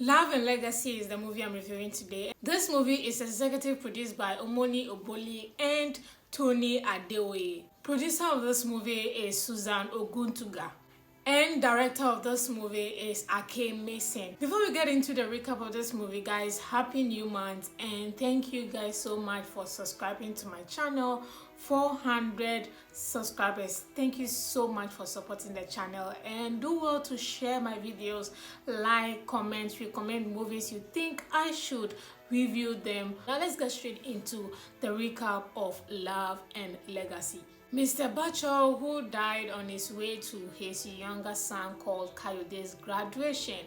Love and Legacy is the movie I'm reviewing today. This movie is executive produced by Omoni Oboli and Tony Adeoye. Producer of this movie is Susan Oguntuga. And director of this movie is Ake Mason. Before we get into the recap of this movie, guys, happy new month and thank you guys so much for subscribing to my channel. 400 subscribers. Thank you so much for supporting the channel, and do well to share my videos, like, comment, recommend movies you think I should review them. Now let's get straight into the recap of Love and Legacy. Mr. Bacho, who died on his way to his younger son called Kayode's graduation,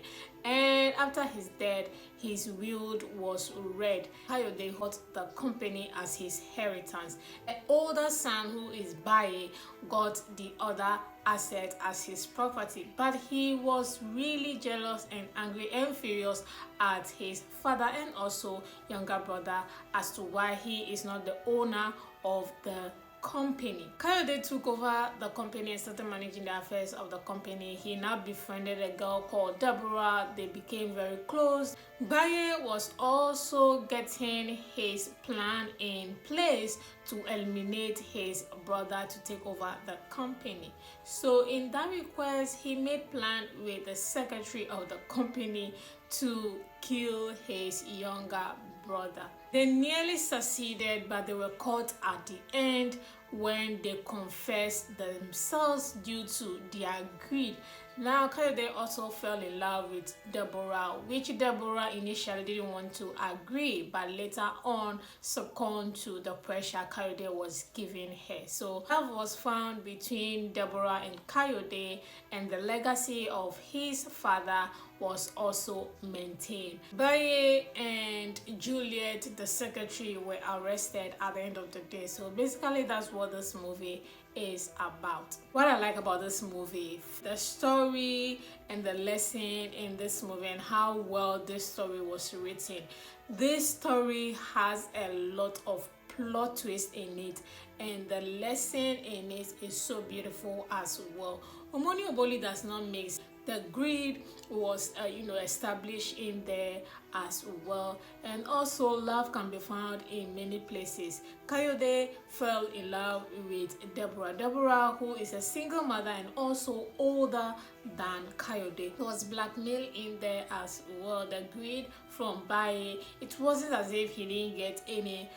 and after his death, his will was read. Kayode got the company as his inheritance. An older son, who is Baye, got the other asset as his property, but he was really jealous and angry and furious at his father and also younger brother as to why he is not the owner of the company. Kayode took over the company and started managing the affairs of the company. He now befriended a girl called Deborah. They became very close. Baye was also getting his plan in place to eliminate his brother to take over the company. So in that request, he made plan with the secretary of the company to kill his younger brother. They nearly succeeded, but they were caught at the end when they confessed themselves due to their greed. Now Kayode also fell in love with Deborah, which Deborah initially didn't want to agree, but later on succumbed to the pressure Kayode was giving her. So love was found between Deborah and Kayode, and the legacy of his father was also maintained. Baye and Juliet, the secretary, were arrested at the end of the day. So basically that's what this movie is about. What I like about this movie, the story and the lesson in this movie, and how well this story was written. This story has a lot of plot twist in it, and the lesson in it is so beautiful as well. Omoni Oboli does not mix. The greed was established in there as well, and also love can be found in many places. Kayode fell in love with Deborah, who is a single mother and also older than Kayode. There was blackmail in there as well. The greed from Baye, it wasn't as if he didn't get any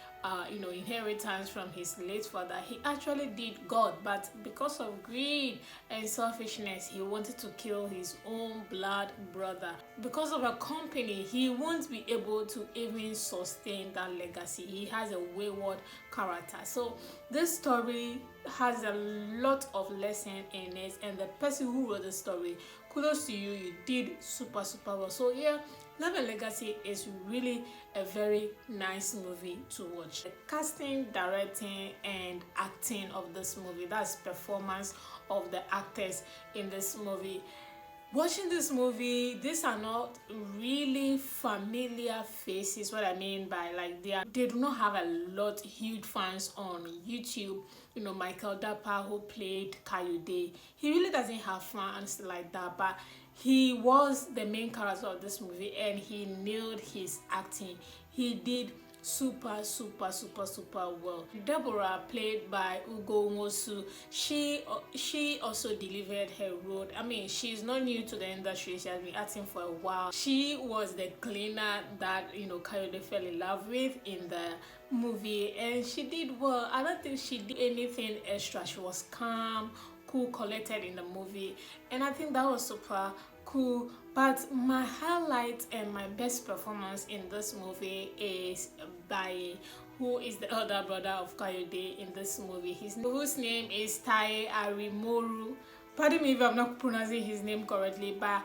inheritance from his late father. He actually did God, but because of greed and selfishness, he wanted to kill his own blood brother. Because of a company, he won't be able to even sustain that legacy. He has a wayward character. So this story has a lot of lesson in it, and the person who wrote the story, kudos to you, you did super well. So yeah, Love and Legacy is really a very nice movie to watch. The casting, directing, and acting of this movie, that's performance of the actors in this movie. Watching this movie, these are not really familiar faces. What I mean by they do not have a lot huge fans on YouTube. Michael Dappa, who played Kayode, he really doesn't have fans like that, but he was the main character of this movie and he nailed his acting. He did super well. Deborah, played by Nwosu, she also delivered her role. I mean, she's not new to the industry. She has been acting for a while. She was the cleaner that Kayode fell in love with in the movie, and she did well. I don't think she did anything extra. She was calm, cool, collected in the movie, and I think that was super cool. But my highlight and my best performance in this movie is Baye, who is the elder brother of Kayode in this movie. Whose name is Tai Arimoru. Pardon me if I'm not pronouncing his name correctly, but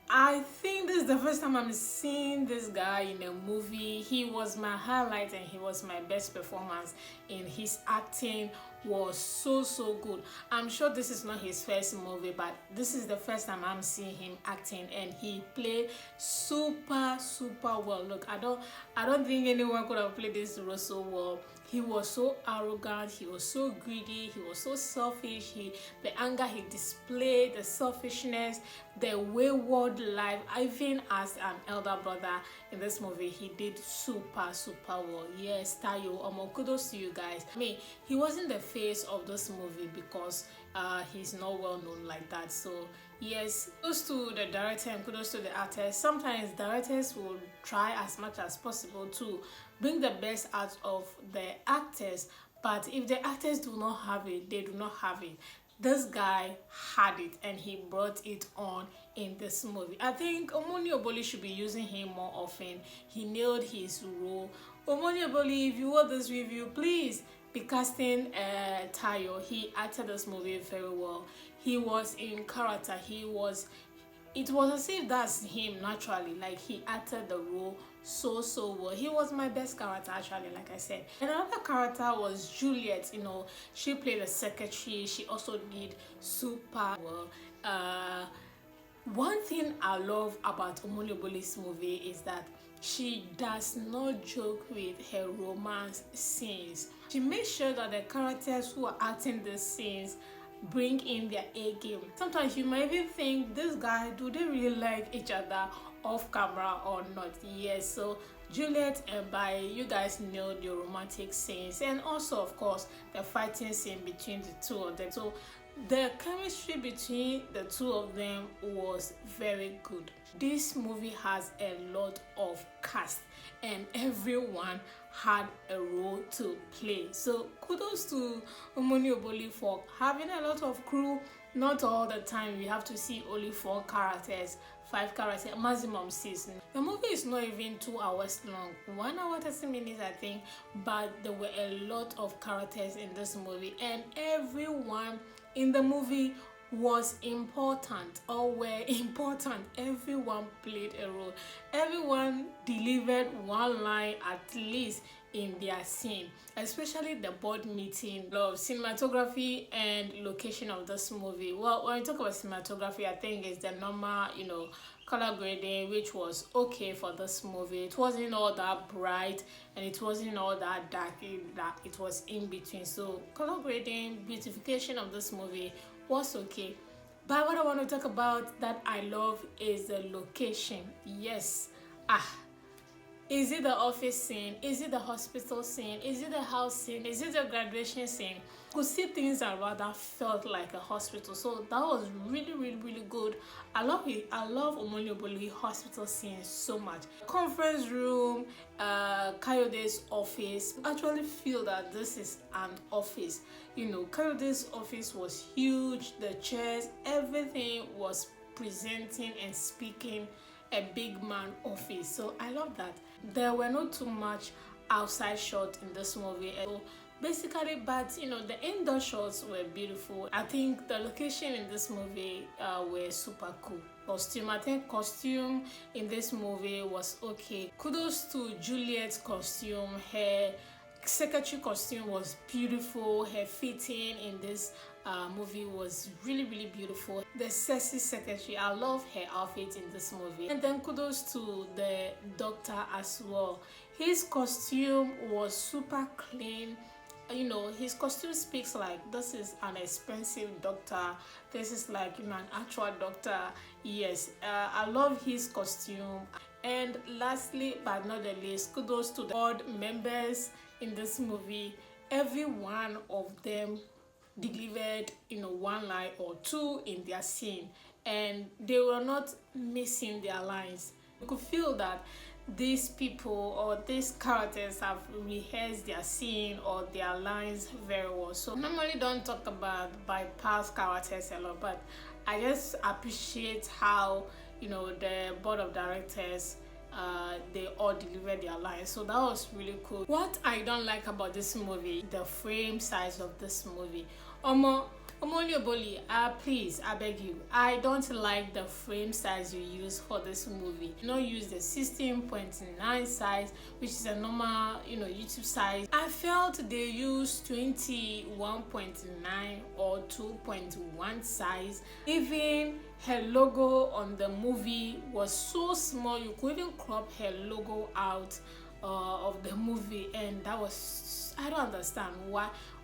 I think this is the first time I'm seeing this guy in a movie. He was my highlight and he was my best performance, and his acting was so good. I'm sure this is not his first movie, but this is the first time I'm seeing him acting, and he played super well. Look, I don't think anyone could have played this role so well. He was so arrogant, he was so greedy, he was so selfish. The anger he displayed, the selfishness, the wayward life, even as an elder brother in this movie, he did super well. Yes, Tayo, kudos to you guys. I mean, he wasn't the face of this movie because he's not well known like that. So yes, kudos to the director and kudos to the actors. Sometimes directors will try as much as possible to bring the best out of the actors, but if the actors do not have it, they do not have it. This guy had it and he brought it on in this movie. I think Omoni Oboli should be using him more often. He nailed his role. Omoni Oboli, if you watch this review, please be casting Tayo. He acted this movie very well. He was in character. It was as if that's him naturally, like he acted the role so well. He was my best character actually, like I said. And another character was Juliet. She played a secretary. She also did super well. One thing I love about Omoloboli's movie is that she does not joke with her romance scenes. She makes sure that the characters who are acting these scenes bring in their A game. Sometimes you might even think, this guy, do they really like each other off camera or not? Yes, so Juliet and Bai, you guys know the romantic scenes, and also of course the fighting scene between the two of them. So the chemistry between the two of them was very good. This movie has a lot of cast and everyone had a role to play. So kudos to Omoni Oboli for having a lot of crew. Not all the time we have to see only 4 characters, 5 characters, maximum 6. The movie is not even 2 hours long, 1 hour 30 minutes I think, but there were a lot of characters in this movie and everyone in the movie was important or were important. Everyone played a role. Everyone delivered one line at least in their scene, especially the board meeting. Love cinematography and location of this movie. Well, when we talk about cinematography, I think it's the normal, color grading, which was okay for this movie. It wasn't all that bright and it wasn't all that dark. It was in between. So color grading, beautification of this movie was okay. But what I want to talk about that I love is the location. Yes. Is it the office scene? Is it the hospital scene? Is it the house scene? Is it the graduation scene? You could see things that rather felt like a hospital. So that was really good. I love it. I love Omoni Oboli hospital scene so much. Conference room, Kayode's office. I actually feel that this is an office. Kayode's office was huge. The chairs, everything was presenting and speaking a big man office. So I love that. There were not too much outside shots in this movie. So basically, but the indoor shots were beautiful. I think the location in this movie were super cool. Costume, I think costume in this movie was okay. Kudos to Juliet's costume. Her secretary costume was beautiful. Her fitting in this movie was really beautiful. The sexy secretary, I love her outfit in this movie. And then kudos to the doctor as well. His costume was super clean. His costume speaks like this is an expensive doctor. This is like an actual doctor. Yes, I love his costume. And lastly but not the least, kudos to the board members in this movie. Every one of them delivered one line or 2 in their scene, and they were not missing their lines. You could feel that these people or these characters have rehearsed their scene or their lines very well. So normally don't talk about bypass characters a lot, but I just appreciate how the board of directors they all delivered their lines. So that was really cool. What I don't like about this movie, the frame size of this movie. Omoni Oboli, please, I beg you, I don't like the frame size you use for this movie. Use the 16.9 size, which is a normal YouTube size. I felt they used 21.9 or 2.1 size. Even her logo on the movie was so small, you could even crop her logo out of the movie, and that was, I don't understand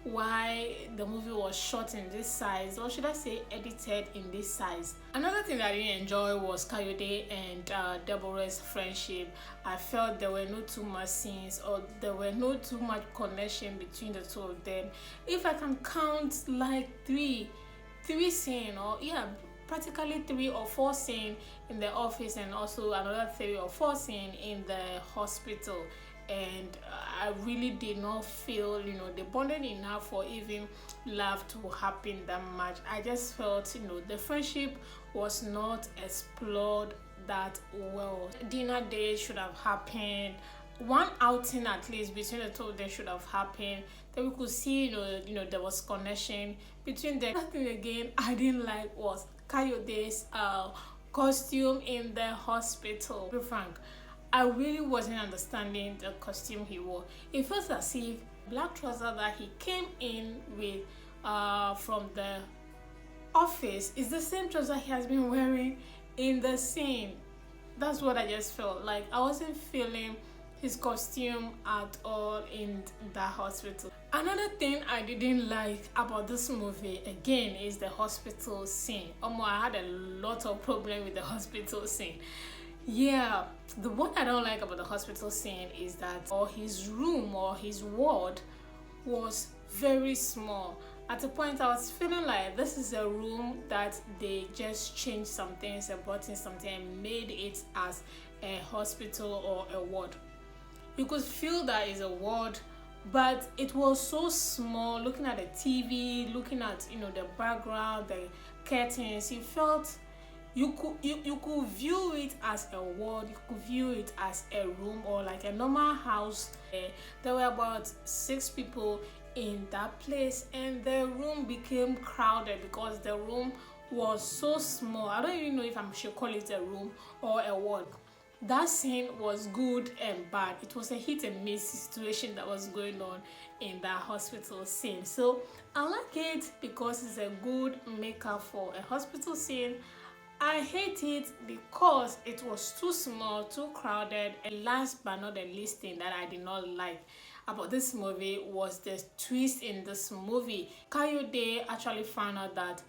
why the movie was shot in this size, or should I say edited in this size. Another thing that I didn't enjoy was Kayode and Deborah's friendship. I felt there were no too much scenes, or there were no too much connection between the two of them. If I can count like three scenes, or yeah, practically 3 or 4 scenes in the office, and also another 3 or 4 scenes in the hospital, and I really did not feel, they bonded enough for even love to happen that much. I just felt, the friendship was not explored that well. Dinner day should have happened. One outing at least between the two of them should have happened. Then we could see, there was connection between them. Another thing again I didn't like was Kayode's costume in the hospital. To be frank, I really wasn't understanding the costume he wore. It felt as if black trouser that he came in with from the office is the same trouser he has been wearing in the scene. That's what I just felt like. I wasn't feeling his costume at all in the hospital. Another thing I didn't like about this movie again is the hospital scene. I had a lot of problem with the hospital scene. Yeah, the one I don't like about the hospital scene is that his room or his ward was very small. At a point I was feeling like this is a room that they just changed some things and brought in something and made it as a hospital or a ward. You could feel that is a ward, but it was so small. Looking at the TV, looking at the background, the curtains, you felt you could view it as a ward, you could view it as a room or like a normal house. There were about 6 people in that place, and the room became crowded because the room was so small. I don't even know if I should call it a room or a ward. That scene was good and bad. It was a hit and miss situation that was going on in that hospital scene. So I like it because it's a good makeup for a hospital scene. I hate it because it was too small, too crowded. And last but not the least thing that I did not like about this movie was the twist in this movie. Kayode actually found out that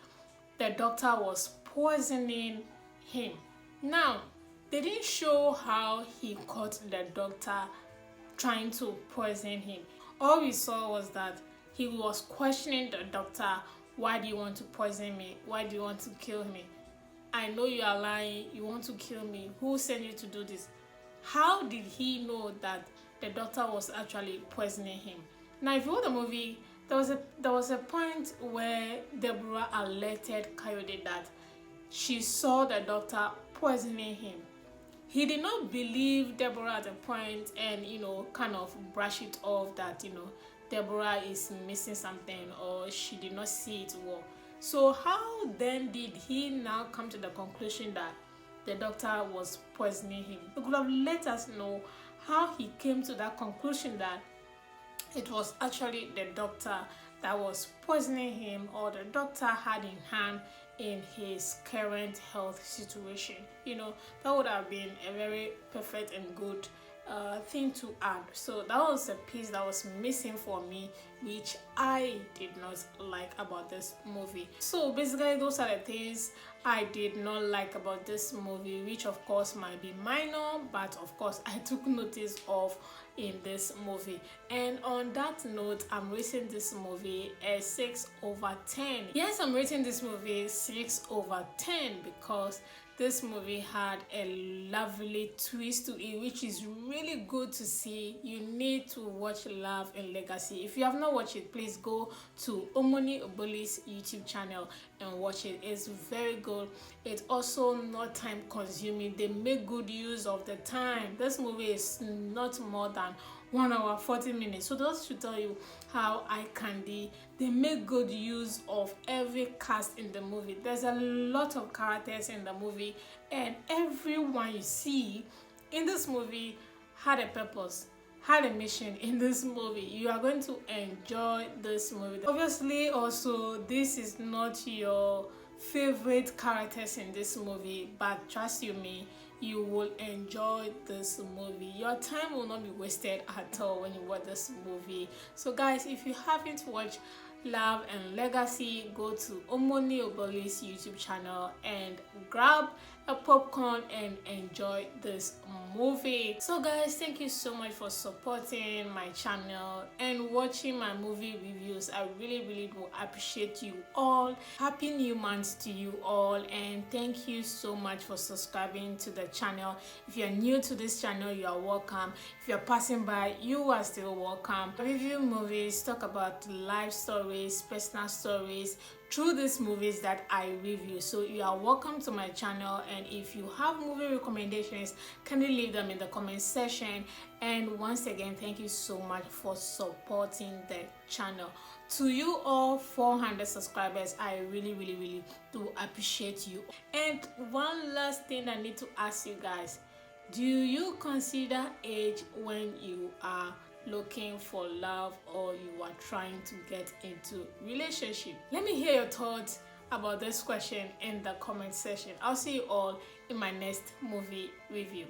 the doctor was poisoning him. Now, they didn't show how he caught the doctor trying to poison him. All we saw was that he was questioning the doctor, why do you want to poison me? Why do you want to kill me? I know you are lying, you want to kill me. Who sent you to do this? How did he know that the doctor was actually poisoning him? Now, if you watch the movie, there was a point where Deborah alerted Kayode that she saw the doctor poisoning him. He did not believe Deborah at a point and, kind of brush it off that, Deborah is missing something or she did not see it well. So how then did he now come to the conclusion that the doctor was poisoning him? He could have let us know how he came to that conclusion that it was actually the doctor that was poisoning him, or the doctor had in hand in his current health situation. That would have been a very perfect and good thing to add. So that was a piece that was missing for me, which I did not like about this movie. So basically those are the things I did not like about this movie, which of course might be minor, but of course I took notice of in this movie. And on that note, I'm rating this movie a 6/10. Yes, I'm rating this movie 6/10 because this movie had a lovely twist to it, which is really good to see. You need to watch Love and Legacy. If you have not watched it, please go to Omoni Oboli's YouTube channel and watch it. It's very good. It's also not time consuming. They make good use of the time. This movie is not more than 1 hour 40 minutes. So those should tell you how eye candy. They make good use of every cast in the movie. There's a lot of characters in the movie, and everyone you see in this movie had a purpose, had a mission in this movie. You are going to enjoy this movie. Obviously, also, this is not your favorite characters in this movie, but trust you me, you will enjoy this movie. Your time will not be wasted at all when you watch this movie. So guys, if you haven't watched Love and Legacy, go to Omoni Oboli's YouTube channel and grab a popcorn and enjoy this movie. So guys, thank you so much for supporting my channel and watching my movie reviews. I really do appreciate you all. Happy new month to you all, and thank you so much for subscribing to the channel. If you're new to this channel, you are welcome. If you're passing by, you are still welcome. I review movies, talk about life stories, personal stories through these movies that I review. So you are welcome to my channel, and if you have movie recommendations, kindly leave them in the comment section. And once again, thank you so much for supporting the channel. To you all 400 subscribers, I really do appreciate you. And one last thing I need to ask you guys, do you consider age when you are looking for love or you are trying to get into relationship? Let me hear your thoughts about this question in the comment section. I'll see you all in my next movie review.